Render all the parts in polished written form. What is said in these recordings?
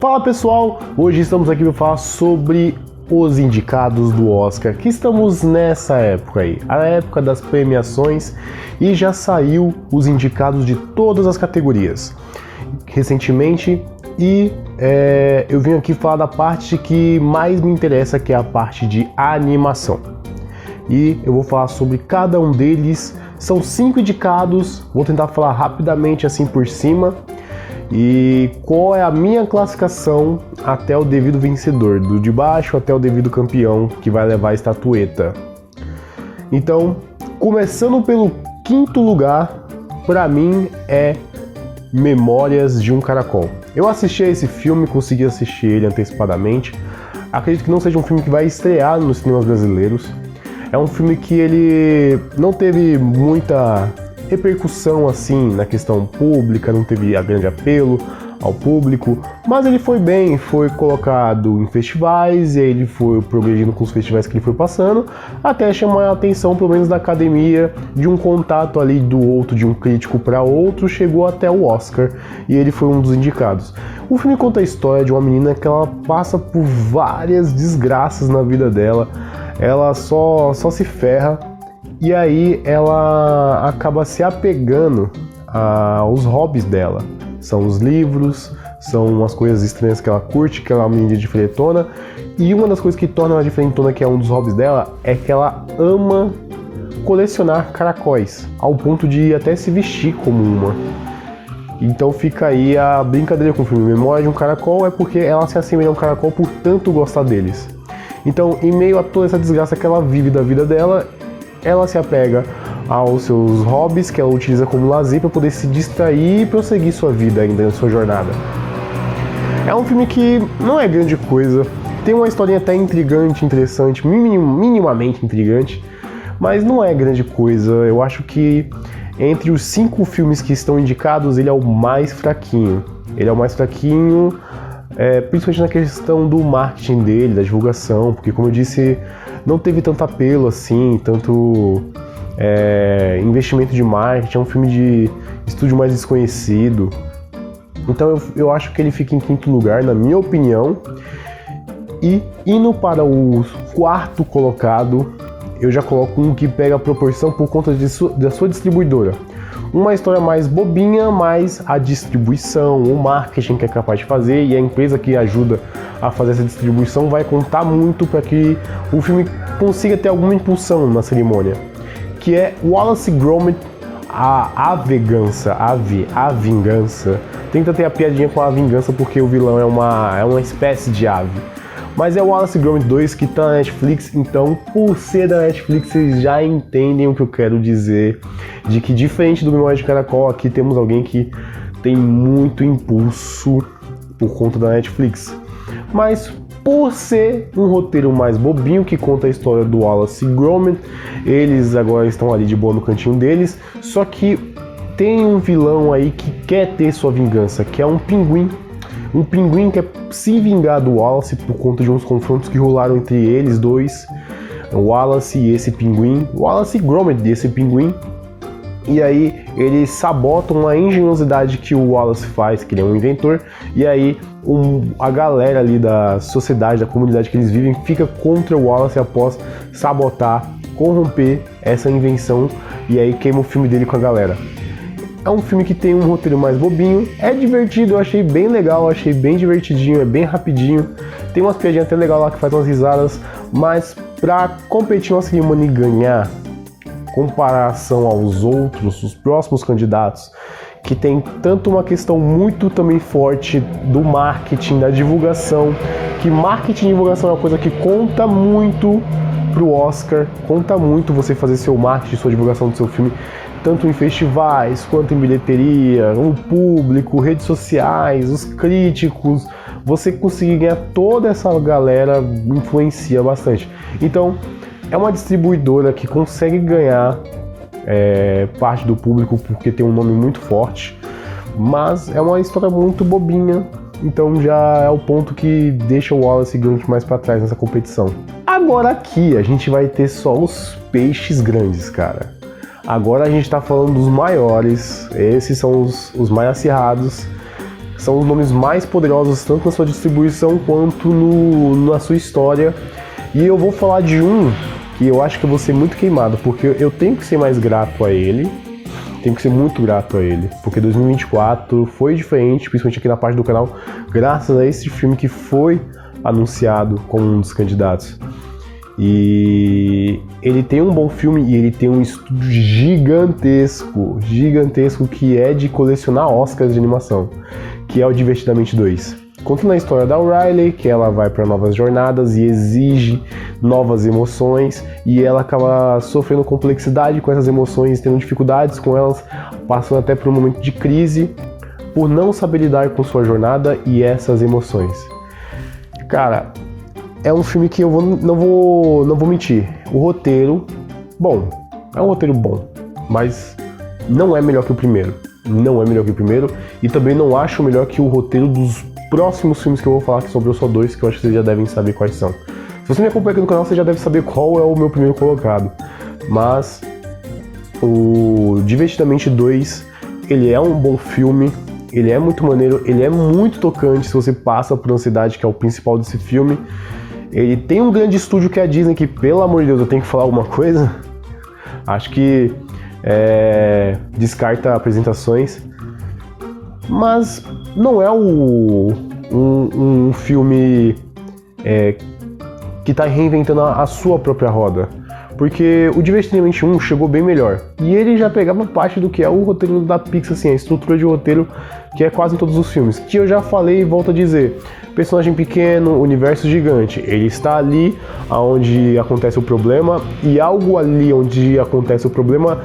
Fala pessoal, hoje estamos aqui para falar sobre os indicados do Oscar, que estamos nessa época aí, a época das premiações, e já saiu os indicados de todas as categorias recentemente, e eu vim aqui falar da parte que mais me interessa, que é a parte de animação. E eu vou falar sobre cada um deles. São 5 indicados, vou tentar falar rapidamente assim por cima. E qual é a minha classificação até o devido vencedor, do de baixo até o devido campeão que vai levar a estatueta. Então, começando pelo 5º lugar, para mim é Memórias de um Caracol. Eu assisti a esse filme, consegui assistir ele antecipadamente. Acredito que não seja um filme que vai estrear nos cinemas brasileiros. É um filme que ele não teve muita repercussão assim na questão pública, não teve a grande apelo ao público, mas ele foi bem, foi colocado em festivais e ele foi progredindo com os festivais que ele foi passando, até chamar a atenção pelo menos da academia, de um contato ali do outro, de um crítico para outro, chegou até o Oscar e ele foi um dos indicados. O filme conta a história de uma menina que ela passa por várias desgraças na vida dela, ela só se ferra. E aí ela acaba se apegando aos hobbies dela. São os livros, são as coisas estranhas que ela curte, que ela é uma menina diferentona. E uma das coisas que torna ela diferentona, que é um dos hobbies dela, é que ela ama colecionar caracóis, ao ponto de até se vestir como uma. Então fica aí a brincadeira com o filme. Memória de um Caracol é porque ela se assemelha a um caracol por tanto gostar deles. Então, em meio a toda essa desgraça que ela vive da vida dela, ela se apega aos seus hobbies que ela utiliza como lazer para poder se distrair e prosseguir sua vida ainda na sua jornada. É um filme que não é grande coisa, tem uma historinha até intrigante, interessante, minimamente intrigante, mas não é grande coisa. Eu acho que entre os 5 filmes que estão indicados, ele é o mais fraquinho. Ele é o mais fraquinho, principalmente na questão do marketing dele, da divulgação, porque como eu disse, não teve tanto apelo assim, tanto investimento de marketing, é um filme de estúdio mais desconhecido. Então eu acho que ele fica em 5º lugar, na minha opinião. E indo para o 4º colocado, eu já coloco um que pega a proporção por conta da sua distribuidora. Uma história mais bobinha, mas a distribuição, o marketing que é capaz de fazer e a empresa que ajuda a fazer essa distribuição vai contar muito para que o filme consiga ter alguma impulsão na cerimônia, que é Wallace e Gromit, a vingança. Tenta ter a piadinha com a vingança porque o vilão é uma espécie de ave. Mas é o Wallace e Gromit 2 que tá na Netflix, então por ser da Netflix vocês já entendem o que eu quero dizer, de que diferente do Memória de Caracol, aqui temos alguém que tem muito impulso por conta da Netflix. Mas por ser um roteiro mais bobinho que conta a história do Wallace e Gromit, eles agora estão ali de boa no cantinho deles, só que tem um vilão aí que quer ter sua vingança, que é um pinguim. Um pinguim que quer se vingar do Wallace por conta de uns confrontos que rolaram entre eles dois, o Wallace e esse pinguim, Wallace e Gromit e esse pinguim. E aí eles sabotam a engenhosidade que o Wallace faz, que ele é um inventor, e aí a galera ali da sociedade, da comunidade que eles vivem, fica contra o Wallace após sabotar, corromper essa invenção, e aí queima o filme dele com a galera. É um filme que tem um roteiro mais bobinho, é divertido, eu achei bem legal, eu achei bem divertidinho, é bem rapidinho, tem umas piadinhas até legal lá que faz umas risadas, mas pra competir na cerimônia e ganhar, comparação aos outros, os próximos candidatos, que tem tanto uma questão muito também forte do marketing, da divulgação, que marketing e divulgação é uma coisa que conta muito pro Oscar, conta muito você fazer seu marketing, sua divulgação do seu filme, tanto em festivais, quanto em bilheteria, o público, redes sociais, os críticos, você conseguir ganhar toda essa galera influencia bastante. Então, é uma distribuidora que consegue ganhar parte do público porque tem um nome muito forte, mas é uma história muito bobinha, então já é o ponto que deixa o Wallace e Gromit mais para trás nessa competição. Agora aqui a gente vai ter só os peixes grandes, cara. Agora a gente tá falando dos maiores, esses são os mais acirrados, são os nomes mais poderosos, tanto na sua distribuição quanto na sua história. E eu vou falar de um que eu acho que eu vou ser muito queimado, porque eu tenho que ser mais grato a ele. Tenho que ser muito grato a ele, porque 2024 foi diferente, principalmente aqui na parte do canal, graças a esse filme que foi anunciado como um dos candidatos. E ele tem um bom filme e ele tem um estúdio gigantesco que é de colecionar Oscars de animação, que é o Divertidamente 2. Contando a história da Riley, que ela vai para novas jornadas e exige novas emoções, e ela acaba sofrendo complexidade com essas emoções, tendo dificuldades com elas, passando até por um momento de crise, por não saber lidar com sua jornada e essas emoções. Cara, é um filme que eu não vou mentir. O roteiro, bom, é um roteiro bom, mas não é melhor que o primeiro. Não é melhor que o primeiro, e também não acho melhor que o roteiro dos próximos filmes que eu vou falar, que sobrou só 2, que eu acho que vocês já devem saber quais são. Se você me acompanha aqui no canal, você já deve saber qual é o meu primeiro colocado. Mas o Divertidamente 2, ele é um bom filme, ele é muito maneiro, ele é muito tocante se você passa por ansiedade, que é o principal desse filme. Ele tem um grande estúdio que é a Disney, que, pelo amor de Deus, eu tenho que falar alguma coisa. Acho que descarta apresentações. Mas não é um filme que está reinventando a sua própria roda. Porque o Divertidamente 1 chegou bem melhor. E ele já pegava parte do que é o roteiro da Pixar, assim, a estrutura de roteiro que é quase em todos os filmes. Que eu já falei e volto a dizer. Personagem pequeno, universo gigante. Ele está ali onde acontece o problema, e algo ali onde acontece o problema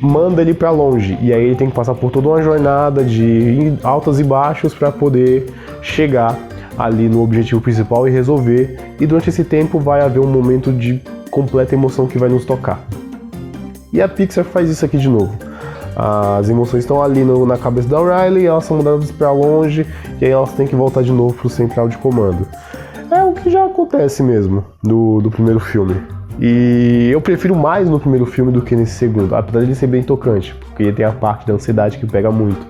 manda ele para longe, e aí ele tem que passar por toda uma jornada de altos e baixos para poder chegar ali no objetivo principal e resolver, e durante esse tempo vai haver um momento de completa emoção que vai nos tocar. E a Pixar faz isso aqui de novo. As emoções estão ali na cabeça da Riley, elas são mandadas para longe, e aí elas têm que voltar de novo pro central de comando. É o que já acontece mesmo do primeiro filme. E eu prefiro mais no primeiro filme do que nesse segundo, apesar de ele ser bem tocante, porque ele tem a parte da ansiedade que pega muito.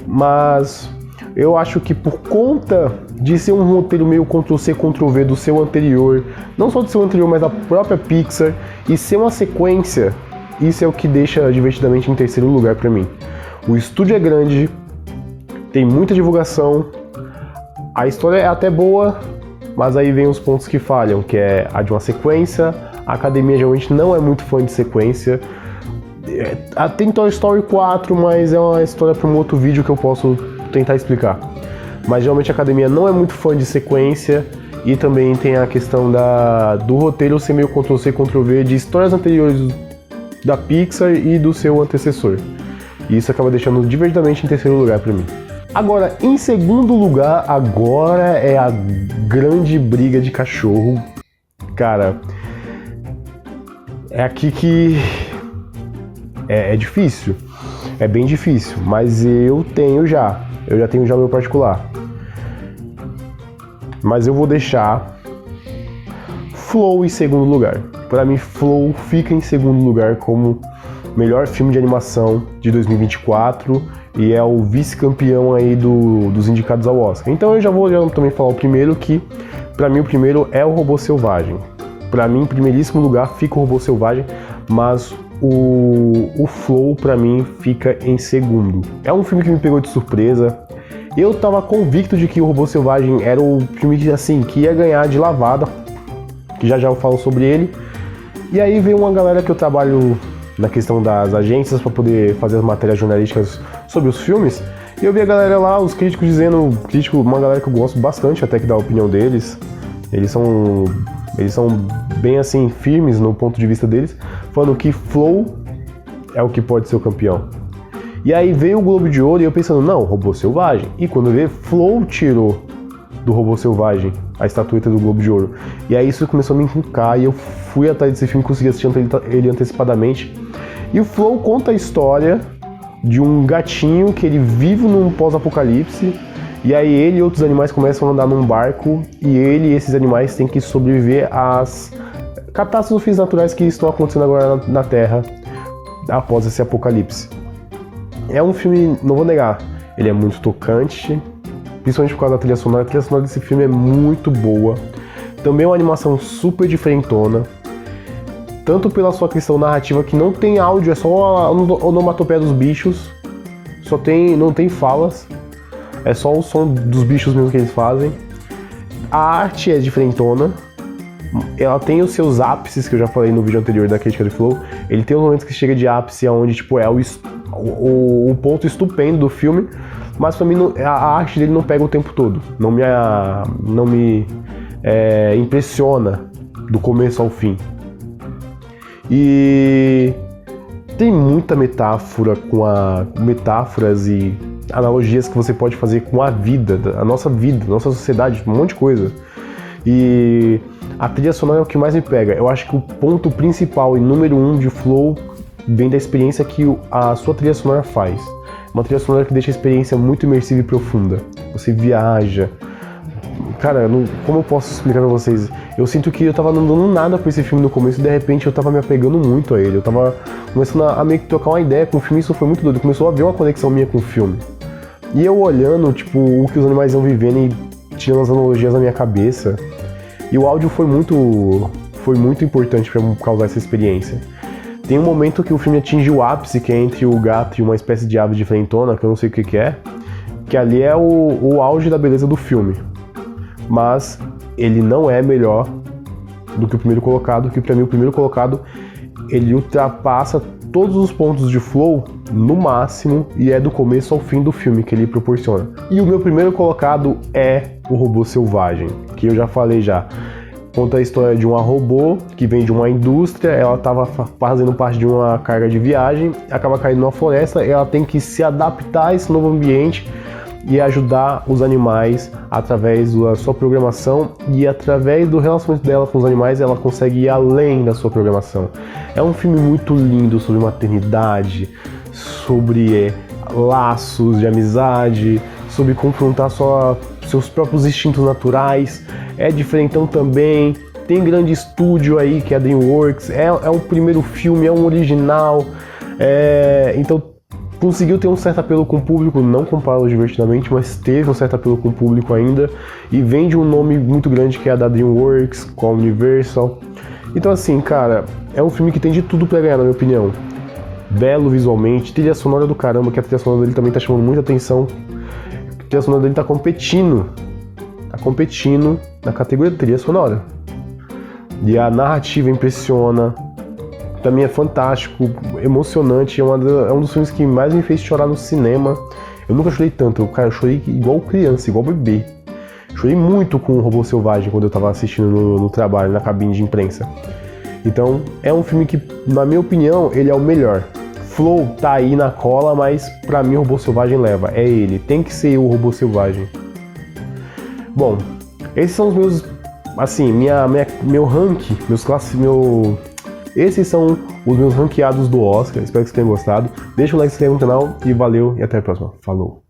Mas eu acho que por conta de ser um roteiro meio Ctrl-C, Ctrl-V do seu anterior, não só do seu anterior, mas da própria Pixar, e ser uma sequência, isso é o que deixa Divertidamente em terceiro lugar pra mim. O estúdio é grande, tem muita divulgação, a história é até boa, mas aí vem os pontos que falham, que é a de uma sequência. A academia geralmente não é muito fã de sequência. Tem Toy Story 4, mas é uma história para um outro vídeo que eu posso tentar explicar. Mas geralmente a academia não é muito fã de sequência, e também tem a questão do roteiro ser meio Ctrl-C, Ctrl-V de histórias anteriores da Pixar e do seu antecessor. E isso acaba deixando Divertidamente em terceiro lugar para mim. Agora, em segundo lugar, agora é a grande briga de cachorro. Cara, é aqui que é difícil, é bem difícil, mas eu já tenho o meu particular. Mas eu vou deixar Flow em segundo lugar. Para mim, Flow fica em segundo lugar como melhor filme de animação de 2024 e é o vice-campeão aí dos indicados ao Oscar. Então eu já vou também falar o primeiro, que para mim o primeiro é o Robô Selvagem. Para mim, em primeiríssimo lugar fica o Robô Selvagem, mas o Flow para mim fica em segundo. É um filme que me pegou de surpresa. Eu tava convicto de que o Robô Selvagem era o filme que ia ganhar de lavada, que já eu falo sobre ele. E aí veio uma galera que eu trabalho na questão das agências para poder fazer as matérias jornalísticas sobre os filmes, e eu vi a galera lá, os críticos dizendo, uma galera que eu gosto bastante até que dá a opinião deles, eles são bem assim firmes no ponto de vista deles, falando que Flow é o que pode ser o campeão. E aí veio o Globo de Ouro e eu pensando, não, Robô Selvagem. E quando eu vi, Flow tirou do Robô Selvagem a estatueta do Globo de Ouro. E aí isso começou a me encucar e eu fui atrás desse filme, consegui assistir ele antecipadamente. E o Flow conta a história de um gatinho que ele vive num pós-apocalipse, e aí ele e outros animais começam a andar num barco, e ele e esses animais têm que sobreviver às catástrofes naturais que estão acontecendo agora na Terra após esse apocalipse. É um filme, não vou negar, ele é muito tocante, principalmente por causa da trilha sonora. A trilha sonora desse filme é muito boa. Também é uma animação super diferentona, tanto pela sua questão narrativa, que não tem áudio, é só a onomatopeia dos bichos, não tem falas, é só o som dos bichos mesmo que eles fazem. A arte é diferentona, ela tem os seus ápices, que eu já falei no vídeo anterior da crítica de Flow. Ele tem os momentos que chega de ápice, onde tipo, é o ponto estupendo do filme, mas pra mim a arte dele não pega o tempo todo, não me impressiona do começo ao fim. E tem muita metáforas e analogias que você pode fazer com a nossa vida, nossa sociedade, um monte de coisa. E a trilha sonora é o que mais me pega. Eu acho que o ponto principal e número 1 de Flow vem da experiência que a sua trilha sonora faz. Uma trilha sonora que deixa a experiência muito imersiva e profunda. Você viaja. Cara, como eu posso explicar pra vocês? Eu sinto que eu tava não dando nada pra esse filme no começo e de repente eu tava me apegando muito a ele. Eu tava começando a meio que trocar uma ideia com o filme e isso foi muito doido. Começou a haver uma conexão minha com o filme. E eu olhando, tipo, o que os animais iam vivendo e tirando as analogias na minha cabeça. E o áudio foi muito importante pra causar essa experiência. Tem um momento que o filme atinge o ápice, que é entre o gato e uma espécie de ave diferentona, que eu não sei o que é, que ali é o auge da beleza do filme. Mas ele não é melhor do que o primeiro colocado, que pra mim o primeiro colocado ele ultrapassa todos os pontos de Flow no máximo e é do começo ao fim do filme que ele proporciona. E o meu primeiro colocado é O Robô Selvagem, que eu já falei já. Conta a história de uma robô que vem de uma indústria, ela estava fazendo parte de uma carga de viagem, acaba caindo numa floresta, ela tem que se adaptar a esse novo ambiente e ajudar os animais através da sua programação, e através do relacionamento dela com os animais ela consegue ir além da sua programação. É um filme muito lindo sobre maternidade, sobre laços de amizade, sobre confrontar seus próprios instintos naturais. É diferentão também, tem grande estúdio aí que é a DreamWorks, é um primeiro filme, é um original, então conseguiu ter um certo apelo com o público, não comparado Divertidamente, mas teve um certo apelo com o público ainda, e vem de um nome muito grande que é a da DreamWorks, com a Universal. Então assim, cara, é um filme que tem de tudo pra ganhar, na minha opinião. Belo visualmente, trilha sonora do caramba, que a trilha sonora dele também tá chamando muita atenção. A trilha sonora dele tá competindo na categoria de trilha sonora. E a narrativa impressiona. Também é fantástico, emocionante, é um dos filmes que mais me fez chorar no cinema. Eu nunca chorei tanto, cara, eu chorei igual criança, igual bebê. Chorei muito com o Robô Selvagem quando eu tava assistindo no trabalho, na cabine de imprensa. Então, é um filme que, na minha opinião, ele é o melhor. Flow tá aí na cola, mas pra mim o Robô Selvagem leva, é ele, tem que ser o Robô Selvagem. Bom, esses são os meus, assim, meu ranking, esses são os meus ranqueados do Oscar. Espero que vocês tenham gostado. Deixa o like, se inscreva no canal e valeu e até a próxima. Falou!